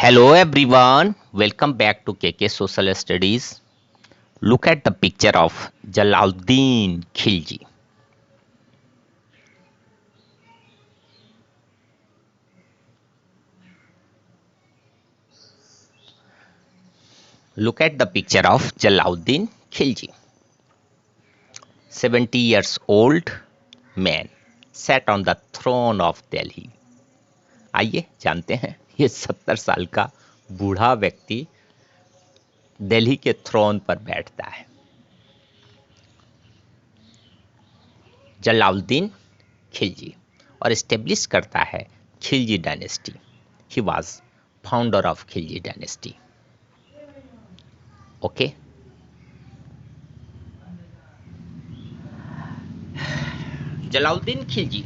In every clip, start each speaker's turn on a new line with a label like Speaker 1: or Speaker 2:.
Speaker 1: Hello everyone, welcome back to KK Social Studies. Look at the picture of Jalaluddin Khilji. Look at the picture of Jalaluddin Khilji. 70 years old man sat on the throne of Delhi. आइए जानते हैं ये 70 साल का बूढ़ा व्यक्ति दिल्ली के throne पर बैठता है। जलालुद्दीन खिलजी और एस्टेब्लिश करता है Khilji dynasty. He was founder of Khilji dynasty. Okay, Jalaluddin Khilji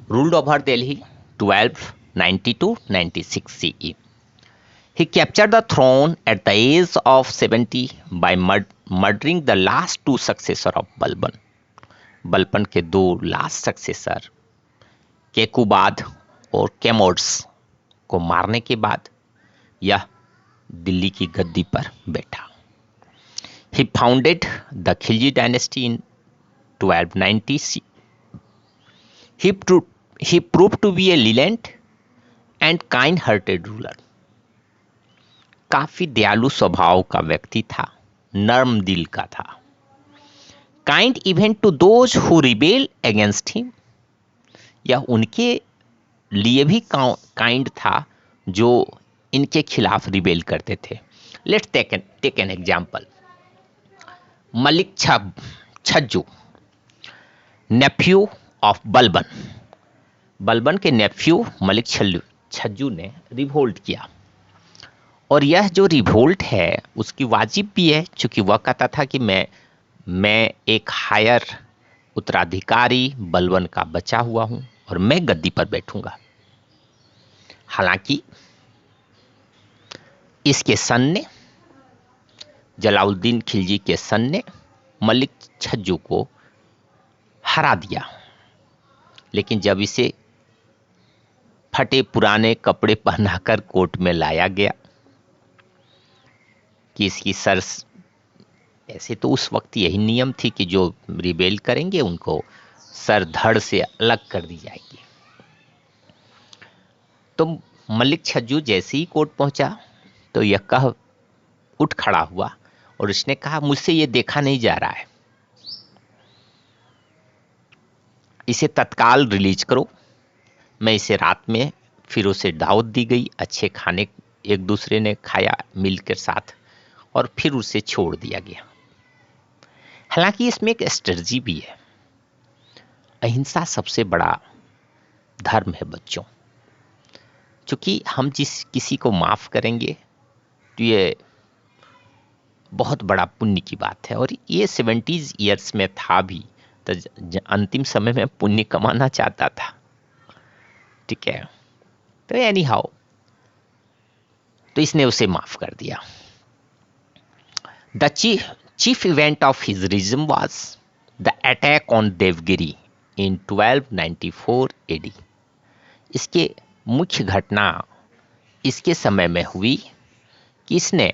Speaker 1: ruled over Delhi 1292-96 CE. He captured the throne at the age of 70 by murdering the last two successors of Balban. Balban के दो लास्ट सक्सेसर केकुबाद और केमोड्स को मारने के बाद यह दिल्ली की गद्दी पर बैठा। He founded the Khilji dynasty in 1290 CE. He proved to be a lenient and kind-hearted ruler. काफी दयालु स्वभाव का व्यक्ति था, नर्म दिल का था। Kind even to those who rebel against him. यह उनके लिए भी काइंड था जो इनके खिलाफ रिबेल करते थे। Let's take an example. Malik Chhajju, nephew of Balban. Balban के नेफ्यू मलिक छज्जू ने रिवोल्ट किया, और यह जो रिवोल्ट है उसकी वाजिब भी है, क्योंकि वह कहता था कि मैं एक हायर उत्तराधिकारी बलबन का बचा हुआ हूं और मैं गद्दी पर बैठूंगा। हालांकि इसके सन ने, जलालुद्दीन खिलजी के सन ने मलिक छज्जू को हरा दिया, लेकिन जब इसे फटे पुराने कपड़े पहनाकर कोर्ट में लाया गया कि इसकी सर, ऐसे तो उस वक्त यही नियम थी कि जो रिबेल करेंगे उनको सर धड़ से अलग कर दी जाएगी। तो मलिक छज्जू जैसे ही कोर्ट पहुंचा तो यह कह उठ खड़ा हुआ और उसने कहा, मुझसे ये देखा नहीं जा रहा है, इसे तत्काल रिलीज करो। मैं इसे रात में, फिर उसे दावत दी गई, अच्छे खाने एक दूसरे ने खाया मिल के साथ, और फिर उसे छोड़ दिया गया। हालांकि इसमें एक स्ट्रेटजी भी है। अहिंसा सबसे बड़ा धर्म है बच्चों। क्योंकि हम जिस किसी को माफ करेंगे तो ये बहुत बड़ा पुण्य की बात है, और ये 70 ईयर्स में था भी, तो अंतिम समय में पुण्य कमाना चाहता था। ठीक है, तो एनी हाउ, तो इसने उसे माफ कर दिया। The chief event of his regime was the attack on Devgiri in 1294 AD. इसके मुख्य घटना इसके समय में हुई कि इसने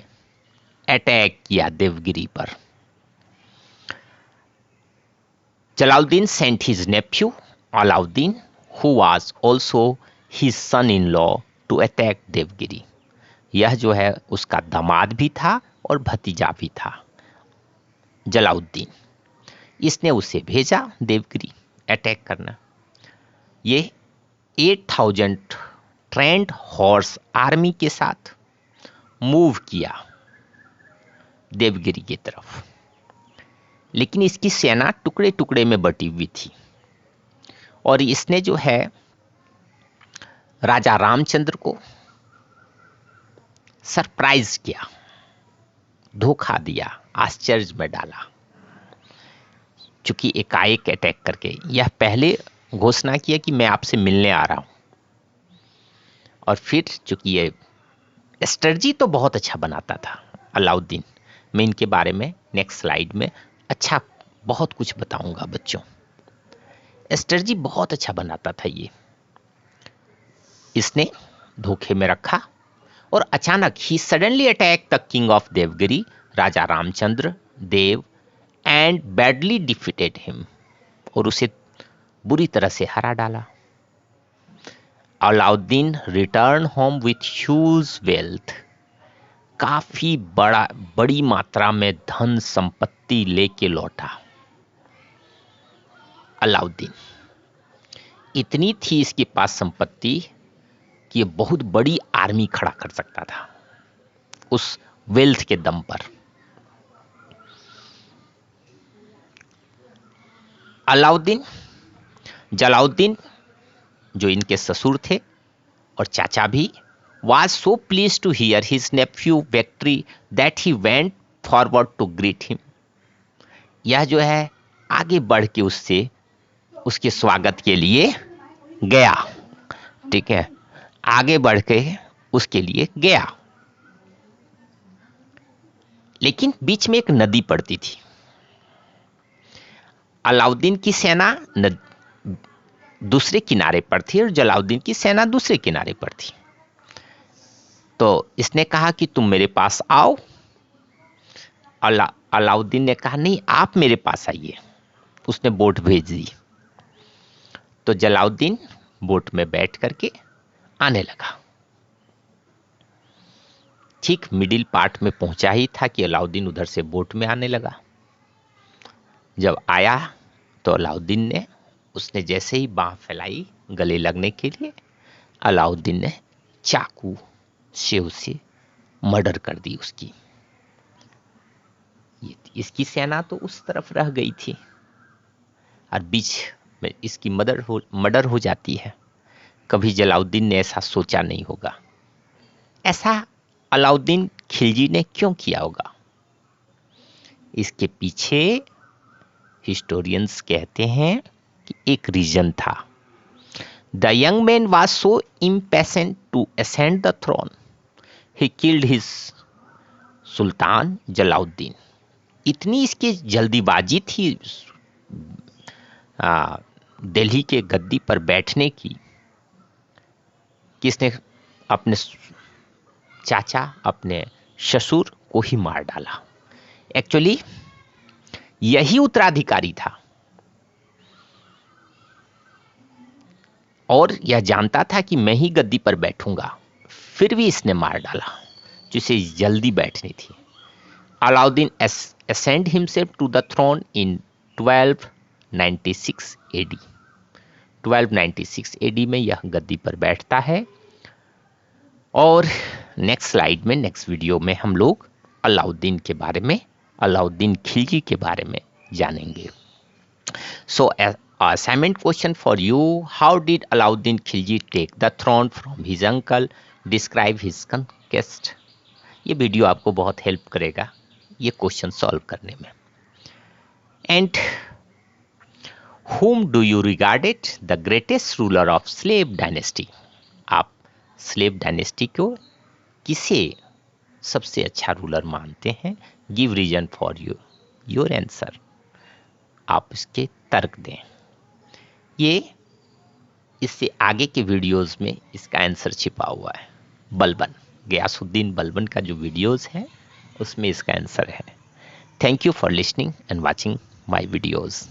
Speaker 1: अटैक किया देवगिरी पर। Jalaluddin sent his nephew Alauddin, who was also his son-in-law, to attack Devgiri. यह जो है उसका दामाद भी था और भतीजा भी था, जलालुद्दीन। इसने उसे भेजा देवगिरी अटैक करना। ये 8000 ट्रेंड हॉर्स आर्मी के साथ मूव किया देवगिरी की तरफ, लेकिन इसकी सेना टुकड़े टुकड़े में बटी हुई थी, और इसने जो है राजा रामचंद्र को सरप्राइज किया, धोखा दिया, आश्चर्य में डाला। चूंकि एकाएक अटैक करके यह पहले घोषणा किया कि मैं आपसे मिलने आ रहा हूं, और फिर चूंकि ये स्ट्रेटजी तो बहुत अच्छा बनाता था अलाउद्दीन। मैं इनके बारे में नेक्स्ट स्लाइड में अच्छा बहुत कुछ बताऊंगा बच्चों। स्ट्रेटजी बहुत अच्छा बनाता था ये। इसने धोखे में रखा और अचानक ही suddenly attack the king of Devagiri, Raja Ramchandra Dev, and badly defeated him, और उसे बुरी तरह से हरा डाला। Alauddin return home with huge wealth, काफी बड़ी मात्रा में धन संपत्ति लेके लौटा। अलाउद्दीन, इतनी थी इसके पास संपत्ति कि ये बहुत बड़ी आर्मी खड़ा कर सकता था उस वेल्थ के दम पर। अलाउद्दीन, जलाउद्दीन जो इनके ससुर थे और चाचा भी, was so pleased to hear his nephew victory that he went forward to greet him. यह जो है आगे बढ़ के उससे उसके स्वागत के लिए गया, ठीक है, आगे बढ़ के उसके लिए गया। लेकिन बीच में एक नदी पड़ती थी। अलाउद्दीन की सेना दूसरे किनारे पर थी और जलाउद्दीन की सेना दूसरे किनारे पर थी। तो इसने कहा कि तुम मेरे पास आओ। अलाउद्दीन ने कहा नहीं, आप मेरे पास आइए। उसने बोट भेज दी। तो जलाउद्दीन बोट में बैठ करके आने लगा। ठीक मिडिल पार्ट में पहुंचा ही था कि अलाउद्दीन उधर से बोट में आने लगा। जब आया तो अलाउद्दीन ने, उसने जैसे ही बाह फैलाई गले लगने के लिए, अलाउद्दीन ने चाकू से उसे मर्डर कर दी उसकी। इसकी सेना तो उस तरफ रह गई थी और बीच में इसकी मर्डर हो जाती है। कभी जलाउद्दीन ने ऐसा सोचा नहीं होगा। ऐसा अलाउद्दीन खिलजी ने क्यों किया होगा? इसके पीछे हिस्टोरियंस कहते हैं कि एक रीजन था। The young man was so impatient to ascend the throne, he killed his sultan Jalaluddin. इतनी इसकी जल्दीबाजी थी दिल्ली के गद्दी पर बैठने की, किसने अपने चाचा, अपने ससुर को ही मार डाला। एक्चुअली यही उत्तराधिकारी था और यह जानता था कि मैं ही गद्दी पर बैठूंगा, फिर भी इसने मार डाला, जिसे जल्दी बैठनी थी। Alauddin ascend himself to the throne in 1296 AD। 1296 AD में यह गद्दी पर बैठता है। और नेक्स्ट स्लाइड में, नेक्स्ट वीडियो में हम लोग अलाउद्दीन के बारे में, अलाउद्दीन खिलजी के बारे में जानेंगे। सो assignment question for you: how did Alauddin Khilji take the throne from his uncle? Describe his conquest। ये वीडियो आपको बहुत हेल्प करेगा ये क्वेश्चन सॉल्व करने में। And whom do you regard it the greatest ruler of slave dynasty? आप slave dynasty को किसे सबसे अच्छा रूलर मानते हैं? Give reason for your answer. आप इसके तर्क दें। ये इससे आगे के वीडियोस में इसका आंसर छिपा हुआ है। बलबन, गयासुद्दीन बलबन का जो वीडियोस है उसमें इसका आंसर है। Thank you for listening and watching my videos.